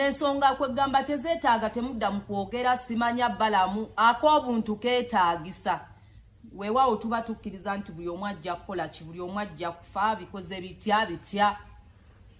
zino ensonga kwegamba tezeetaaga temudda mu kwogera simanya balamu ak'obuntu keetaagisa weewaawo tuba tukkiriza nti buli omu ajja kukola ki buli omu ajja kufa bikoze bitya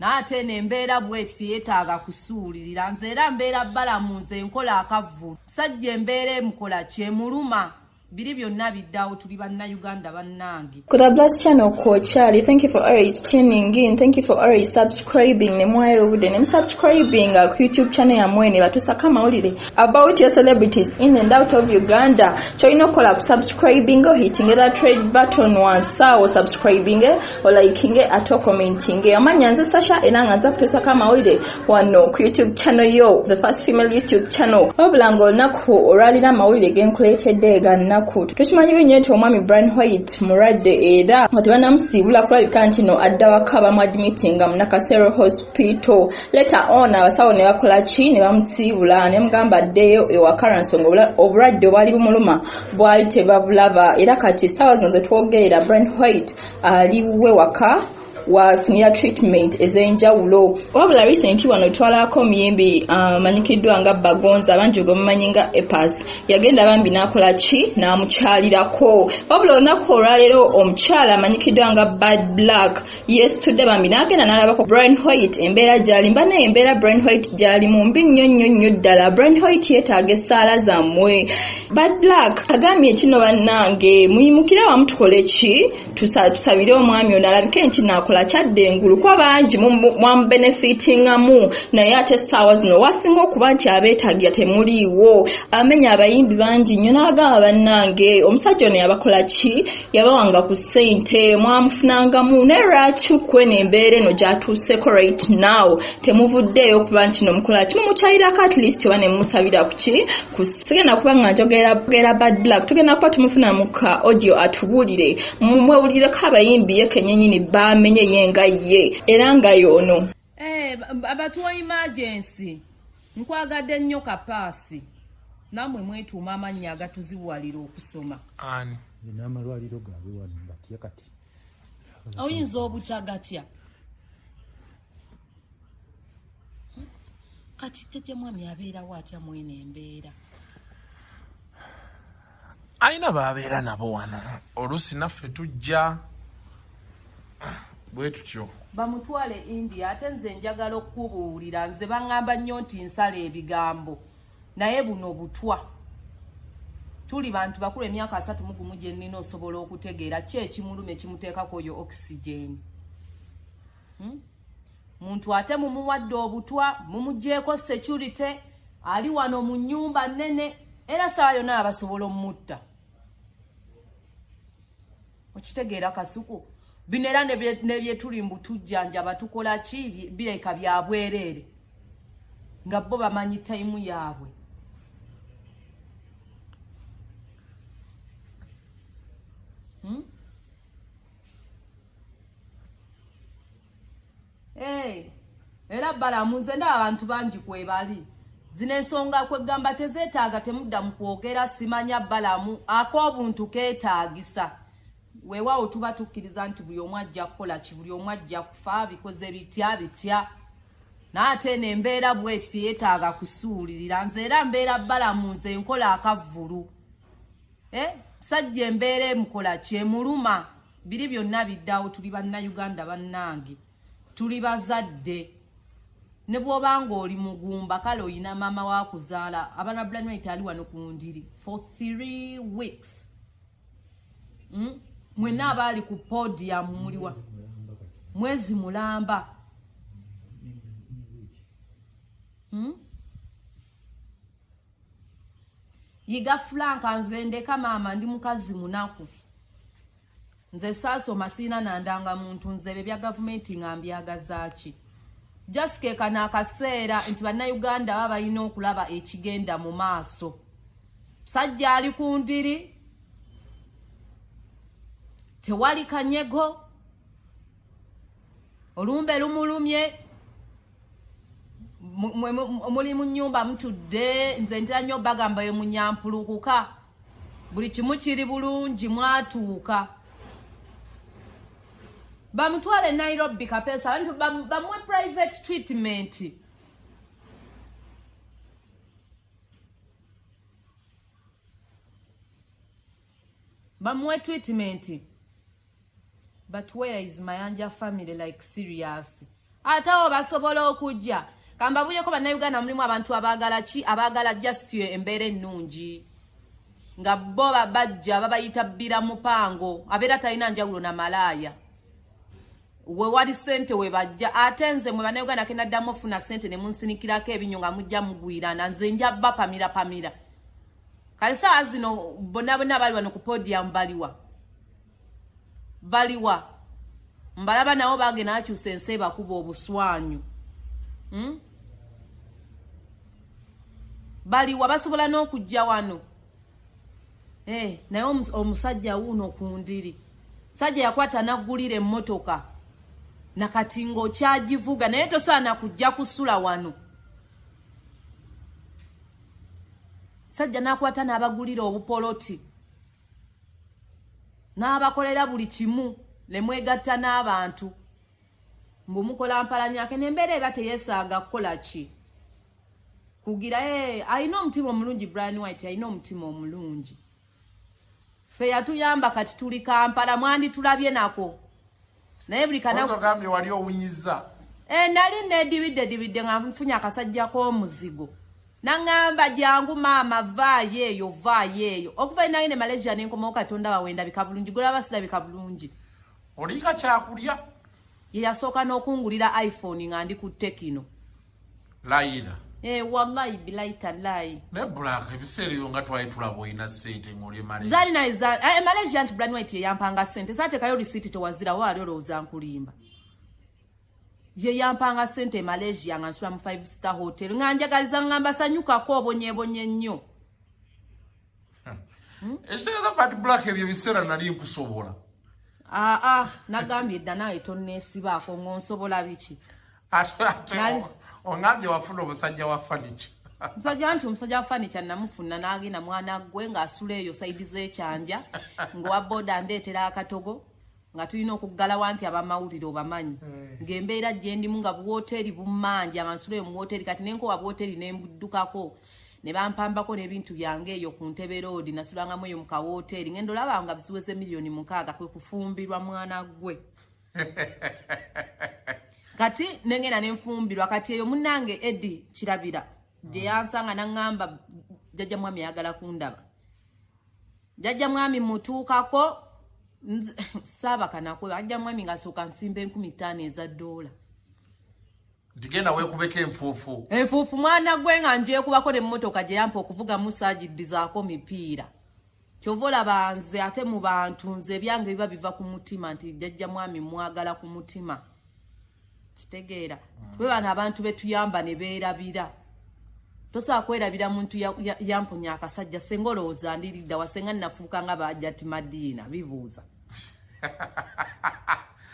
n'ate n'embeera bw'eti teyeetaaga kusuulirira nze era mbeera balamu nze nkola akavvulu musajja embeera emukola kyemuluma biri byonna biddawo tuli bannayuganda bannange. Ku the Blast channel ko Charlie, thank you for always tuning in, thank you for always subscribing nemwayo bude nem subscribing ku YouTube channel ya mwene batusaka mawulire about your celebrities in and out of Uganda. Choino kola ku subscribing or hitting that red button once or subscribing or liking or commenting. Amanya nze Sasha enanga nza kutusaka mawulire wano ku YouTube channel yo, the first female YouTube channel. Obulango nako oralira mawulire genkuletedde ganna tukimanyi binyo nti omwami Brian White muradde era ati banamusiibula kulabika nti no adda waka bamuadmittinga mu Nakasero Hospital. Later on abasawo ne bakola ki ne bamusiibula ne mugamba addeyo ewaka nsonga obulwadde obwali bumuluma bwali tebabulaba era kati ssaawa zino ze twogerera Brian White aliwe waka wafunira treatment ez'enjawulo. Wabula recent wano twalako muyimbi manyikiddwa nga Bagonza abanjugo mumanyinga Epas yagenda bambi nakola ki namukyalirako. Wabula olunaku olwaleero omukyala amanyikiddwa nga Bad Black yesterday bambi nagenda nalabako Brian White embeera gyali mba naye embeera Brian White gyali mu mbi nnyo ddala. Brian White yeetaaga essaala zammwe. Bad Black agambye kino bannange muyimukire wamu tukole ki tusabire omwami ono alabike nti nakola kyadde engulu kwa bangi mu benefitingamu naye ate essaawa zino wasinga okuba nti abeetagira temuliiwo. Amenya abayimbi bangi nnyo n'agamba bannange omusajja ono yabakola ki yabawanga ku ssente mwamufunangamu naye lwaki kweno embeera eno gyatuuseko right now temuvuddeeyo okuba nti nomukola ki mumukyalirako at least oba ne mumusabira ku ki sigenda kuba nga njogera Bad Black tugenda kuba tumufuna mu ka audio atubuulire mwewulireko abayimbi ye kenyenyini bamenye yenga ye era nga yono abatuwa emergency nkwagadde nnyo kapaasi namwe mwetuuma amannya agatuziwalira okusoma ani n'amalwaliro gaabwe wano batya kati oyinza obutagatya kati tete mwami abeerawo atya mwene embeera ayina baabeera nabo wano oluusi naffe tujja bwe tutyo bamutwale India ate nze njagala okubuulira nze baŋŋamba nnyo nti nsala ebigambo naye buno butwa tuli bantu bakulu emyaka 31 gye nnina osobola okutegeera ki ekimulume kimuteekako oyo oxygen muntu ate mumuwadde obutwa mumugjeeko security ali wano mu nnyumba nnene era sawa yonna abasobola omutta okitegeera kasuku bino era nebye tuli mbutujjanja tukola ki bireka bya bwereere nga bo bamanyi time yaabwe era balamu nze ndaba abantu bangi kwebali zino ensonga kwegamba tezeetaaga temudda mu kwogera simanya balamu ak'obuntu keetaagisa weewaawo tuba tukkiriza nti buli omu ajja kukola ki buli omu ajja kufa bikoze bitya n'ate n'embeera bw'eti teyeetaaga kusuulirira nze era mbeera balamu nze nkola akavvulu musajja embeera emukola kyemuluma biri byonna biddawo tuli bannayuganda bannange tuli bazadde ne bw'obanga oli mugumba kale oyina maama waakuzaala abaana Blanwait ali wano ku ndiri for 3 weeks mwena abaali ku podium muliwa mwezi mulamba yiga Franka nze ndeka maama ndi mukazi munaku nze saasoma siina nandanga muntu nze bye bya gavumenti ng'ambyagazaaki just keekana akaseera nti bannayuganda baba balina okulaba ekigenda mu maaso sajja ali ku ndiri tewali kanyego olumbe lumulumye muli mu nnyumba mutudde nze ntera nnyo bagamba yo munyampulukuka buli kimu kiri bulungi mwatuuka bamutwale Nairobi kapesa bamuwe private treatment bamuwe treatment. But where is Mayanja family, like serious? Atawo basobola okujja. Kamba buyeko bannayuganda mulimu abantu abagala just embeera ennungi. Nga bo bajja babayita bbira mupango. Abeera talina njawulo na malaaya. We wali sente we bajja. Ate nze mwe bannayuganda kenaddamu ofuna sente ne munsinikirako ebinyo nga mujja mugwirana. Nze nja bba pamira. Kale saawa zino bonna bali wano ku podium baliwa mbalaba nawo bagena akyusa ensi bakuba obuswanyu baliwa basobola n'okujja wano naye omusajja wuno ku ndiri sajja yakwata naggulira emmotoka nakati ng'okyagivuga naye tosaana kujja kusula wano sajja n'akwata n'abagulira obupoloti n'abakolera buli kimu ne mwegatta n'abantu mbu mukola mpalanyake n'embeera eba teyeesaaga kukola ki kugira alina omutima omulungi Brian White alina omutima omulungi ffe yatuyamba kati tuli Kampala mwanditulabye nako naye buli kanagambye wali owunyiza nali nedibidde nga nfunye akasajja k'omuzigo nangamba jangu maama vaayo eyo okuva inaine Malaysia n'enkomawo Katonda bawenda bikabulungi gola basira bikabulungi olika kyakulya ye yasooka n'okungulira iPhone nga ndi ku Tekino Laila wallahi bilahi tallahi ne Black ebiseera ebyo nga twali tulaba olina sente ng'oli Malaysia zali naye Malaysia anti Brian White ye yampanga sente saatekayo receipt tewazira wali olowooza nkulimba ye yampanga sente Malaysia nga nsula mu 5-star hotel nga njagaliza ngamba sanyukako obonyebonye nnyo ekiseera Bad Black ebyo biseera nali nkusobola nagambye dda nawe tonneesibaako ng'onsobola biki ongambye wafuna omusajja wa fanicha omusajja wa fanicha namufuna n'agenda mwana gwe ng'asula eyo saidi z'ekyanja ng'owa boda ndeetera akatogo nga tulina okuggalawo nti abamawulire obamanyi ng'embeera gye ndimu nga buwooteri bummanja nga nsula eyo mu wooteri kati nenkowa buwooteri nembuddukako ne bampambako n'ebintu byange eyo ku Ntebe Road nasulangamu eyo mu kawooteri ngendo olaba nga biziweze miliyoni 6 kwe kufumbirwa mwana gwe kati nengena nenfumbirwa kati eyo munnange Eddie Kirabira gye yansanga n'angamba jjajja mwami yagala kundaba jjajja mwami mutuukako saba kanakwe ajja mwami ngasooka nsimba 15,000 eza $. Ndigenda weekubeko enfuufu mwana gwe nga njeekubako n'emmotoka gye yampa okuvuga musaajidizaako mipiira kyova olaba nze ate mu bantu nze ebyange biba biva ku mutima nti jjajja mwami mwagala ku mutima kitegeera twe bano abantu betuyamba ne beerabira tosobola kwerabira muntu yamponya akasajja senga olowooza ndiridda wasenga nnafuuka nga bajjati Madiina bibuuza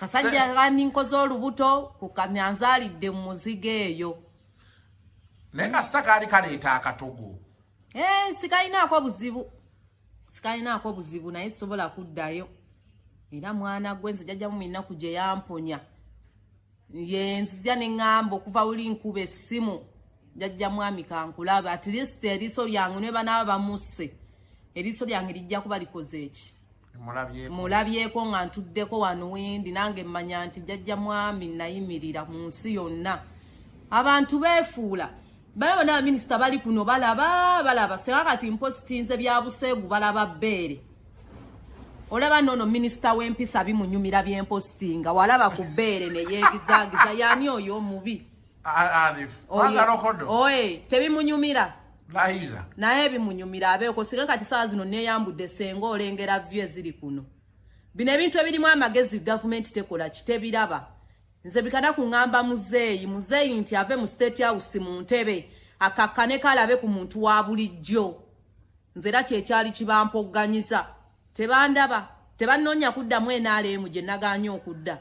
kasajja kandi nkoze olubuto kukanyanzaalidde mu muzigo eyo naye nga sitakaali kaleeta akatogo sikalinaako buzibu naye sobola kuddayo era mwana gwe nze jjajjamu ennaku gye yamponya yenzija neŋŋamba okuva uli nkuba essimu jjajja mwami kankulaba at least eriiso lyange ne banaaba bamusse eriiso lyange lijja kuba likoze eki mulabyeko nga ntuddeko wano wendi nange mmanya nti jjajja mwami nayimirira mu nsi yonna abantu beefuula balaba n'abaminisita bali kuno balaba senga kati mpositinze bya buseegu balaba bbeere olaba nono minisita w'empisa bimunyumira byempositinga walaba ku bbeere ne yeegizaagiza yaani oyo omubi tebimunyumira naye bimunyumira abeeko singa kati saawa zino neeyambudde senga olengera vyu eziri kuno bino ebintu ebirimu amagezi gavumenti tekola kitebiraba nze bikana kuŋŋamba muzeeyi nti ave mu state house mu ntebe akakkane kalabe ku muntu wa bulijjo nze era kyekyali kibampogganyiza tebandaba tebannoonya kuddamu NRM gye nagaanye okudda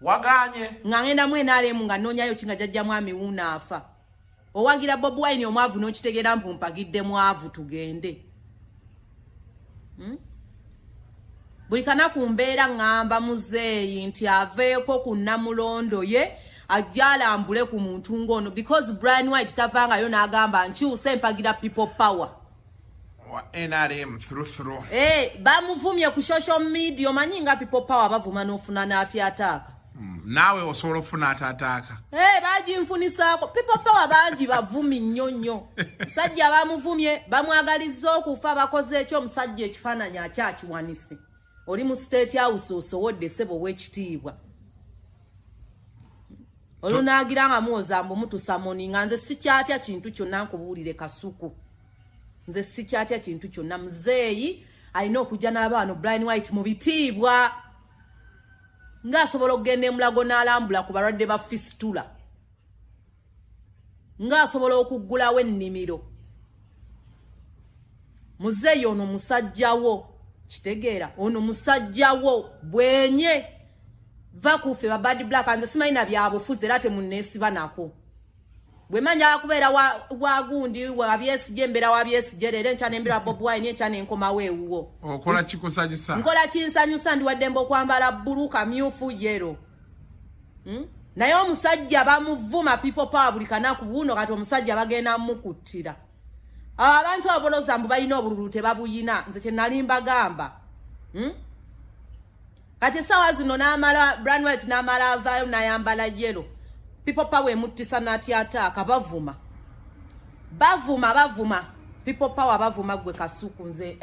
waganye nga ngenda mu NRM nga nnoonyayo kinga jjajja mwami wuunaafa owagira Bob Wine omwavu n'okitegeera mpumpagidde mwavu tugende buli kanaku mbeera ŋŋamba muzeeyi nti aveeko ku Namulondo ye ajja alambule ku muntu ng'ono because Brian White tavangayo n'agamba nkyusa empagira people power wa NRM through. Bamuvumye ku social media omanyi nga people power bavuma n'ofuna n'ati ataka. Nawe osobola ofuna atataaka. Bagimfunisaako. People power bangi bavumi nnyo. Musajja bamuvumye bamwagalizza okufa bakoze ekyo omusajja ekifaananyi akyakiwanise. Oli mu State House osowodde ssebo w'ekitiibwa. Olunaagira nga muwozambo mutusamoni nga nze sikyatya kintu kyonna nkubuulire kasuku. Nze sikyatya kintu kyonna muzeeyi alina okujja n'abaano Brian White mu bitiibwa. Ng'asobola okugenda emulago n'alambula ku balwadde ba fistula. Ng'asobola okuggulawo ennimiro. Muzeeyi ono musajjawo. Kitegeera ono musajjawo bwenye. Va kufe ba bad black anze simayina byabufuze era temunneesiba nako. Bwe manja akubeera wa gundi wa BSJ mbera wa BSJ lero nchane mbera Bob Wine nchane nkoma weewuwo. Okola kikusanyusa. Nkola kinsanyusa ndi wadde mbokwambala buluka myufu yero. Naye omusajja bamuvuma people power buli kanaku buno kati omusajja bagenda mukuttira. Abantu aboloza mbu balina obululu tebabuyina nze kye nalimba gamba. Kati sawa zino n'amala Brian White n'amala avaayo n'ayambala yero. People power emutisa n'ati ataaka bavuma. People power bavuma gwe kasuku nze.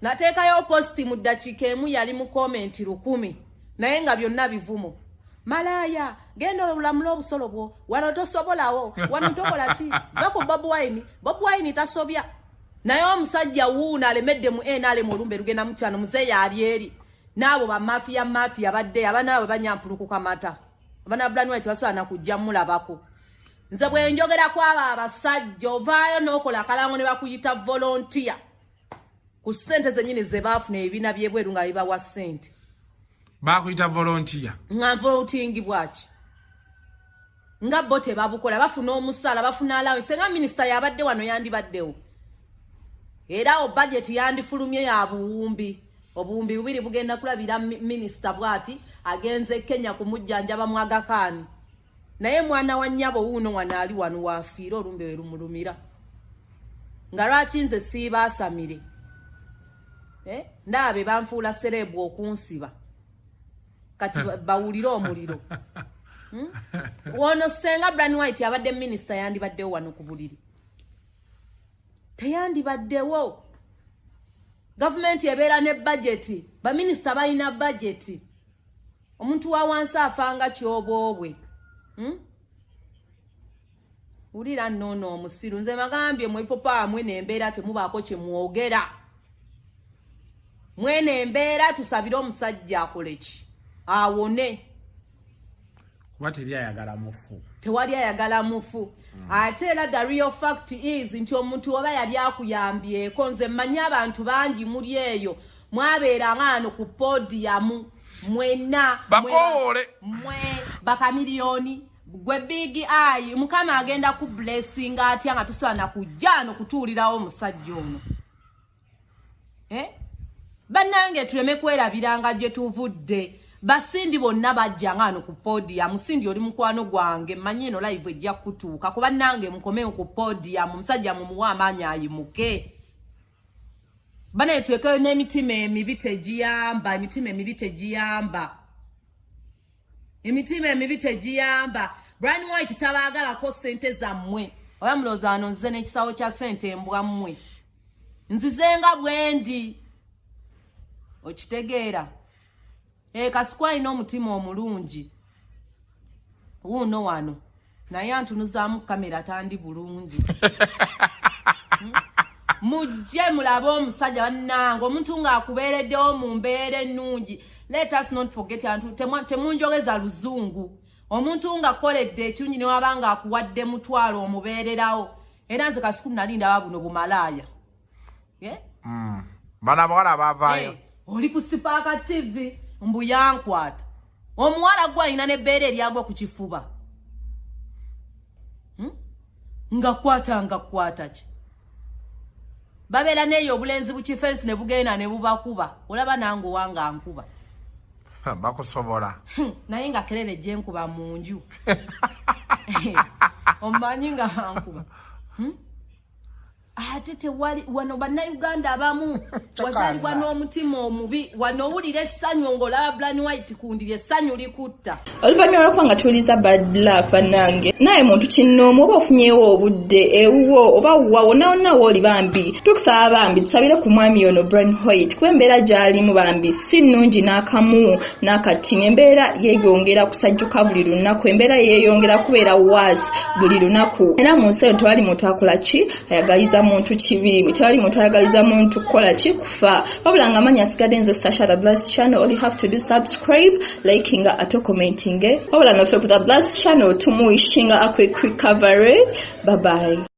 Nateekayo posti mu ddakiika emu yali mu komenti 1000 naye nga byonna bivumo. Malaya genda olulamula obusolo bwo wano tosobolawo wano tokola ki va ku Bob Wine tasobya naye omusajja wuuna alemedde mu NRM olumbe lugenda mu kyano muzeeyi ali eri n'abo ba mafia badde abana banyampuluku kamata abana Brian White basobola kujja mulabako nze bwe njogera kwaba abasajja ovaayo n'okola akalango ne bakuyita volunteer ku ssente zennyini ze baafuna ebina byebweru nga bibawa ssente. Bakuyita volunteer. Nga voting bwaki. Nga bote babukola bafuna omusala bafuna alawe senga minister yabadde wano yandibaddewo. Era budget yandifulumye ya buwumbi. Obuwumbi bubiri bugenda kulabira minister bwati agenze Kenya kumujjanjaba mwagakani. Naye mwana wa nnyabo wuno wanaali wanu wafiira olumbe we lumulumira. Nga lwaki nze siibaasamire. Ndabe banfuula serebu okunsiba. Kati bawulira omuliro. Wono senga Brian White yabadde minister yandibaddewo wano ku buliri. Teyandibaddewo. Government ebeera ne budget. Ba minister balina budget. Omuntu wa wansi afanga kyobobwe. Ulira nnono omusiru. Nze magambye mwepopa mwene embeera temubaako kye mwogera. Mwene embeera tusabire omusajja akoleki. Awone. Wateri ayagala mufu. Tewali ayagala mufu. Ate era the real fact is nti omuntu oba yali akuyambyeko nze mmanyi abantu bangi muri eyo mwabeera ng'ano ku podium mwena bakoole mwe bakamiliyoni gwe big eye mukama agenda ku blessing atya nga tusana kujjano kutuulirawo omusajja ono. Bannange tuleme kwerabiranga gye tuvudde. Basindi bonna bajja ngano ku podium musindi oli mukwano gwange manyi eno live ejja kutuuka kuba nange mukomeo ku podium musajja mumuwa amaanyi ayimuke. Bana twekayo n'emitima emibi tegiyamba emitima emibi tegiyamba. Brian White tabaagalako ssente zammwe oba mulowooza wano nzize n'ekisawo kya ssente mbwa mmwe nzizenga bwendi okitegeera. Kasukwa ino omutima omulungi. Wuno wano. Naye antunuzaamu kamera tandi bulungi. Mujje mulabe omusajja bannange omuntu nga akubeereddewo mu mbeera ennungi. Let us not forget temunjogeza luzungu. Omuntu nga akoledde ekirungi ne wabanga akuwadde mutwalo omubeererawo. Era nze Kasuku nalinda babuno bumalaaya. Bana bawala baavaayo. Oli ku Sipaaka TV. Mbu yankwata. Omuwala gwa ina ne bere eryagwa ku kifuba. Nga kwata ki. Babela neyo obulenzi bukifensi ne bugenda ne bubakuba. Olaba nange wanga nkuba. Bakusobola. Naye nga kelele gye nkuba mu nju. Omanyi nga nkuba. ate tewali wano bannayuganda abamu wazalibwa n'omutima omubi wano owulira essanyu ng'olaba Brand White kundira essanyu likutta oluvannyuma lw'okuba nga tuwuliza Bad Luck nange naye muntu kinnoomu oba ofunyeewo obudde ewuwo oba wa wonna wooli bambi tukusaba bambi tusabire ku mwami ono Brand White kuba embeera gy'alimu bambi si nnungi n'akamu n'akatini embeera yeeyongera kusajjuka buli lunaku embeera yeeyongera kubeera waasi buli lunaku era mu nsi eno tewali muntu akola ki ayagaliza muntu kibi tewali muntu ayagaliza muntu kukola ki kufa wabula nga manya asigadde nze Stasha The Blast Channel. All you have to do subscribe, liking ate commenting wabula naffe ku The Blast Channel tumuwishinga a quick recovery. Bye bye.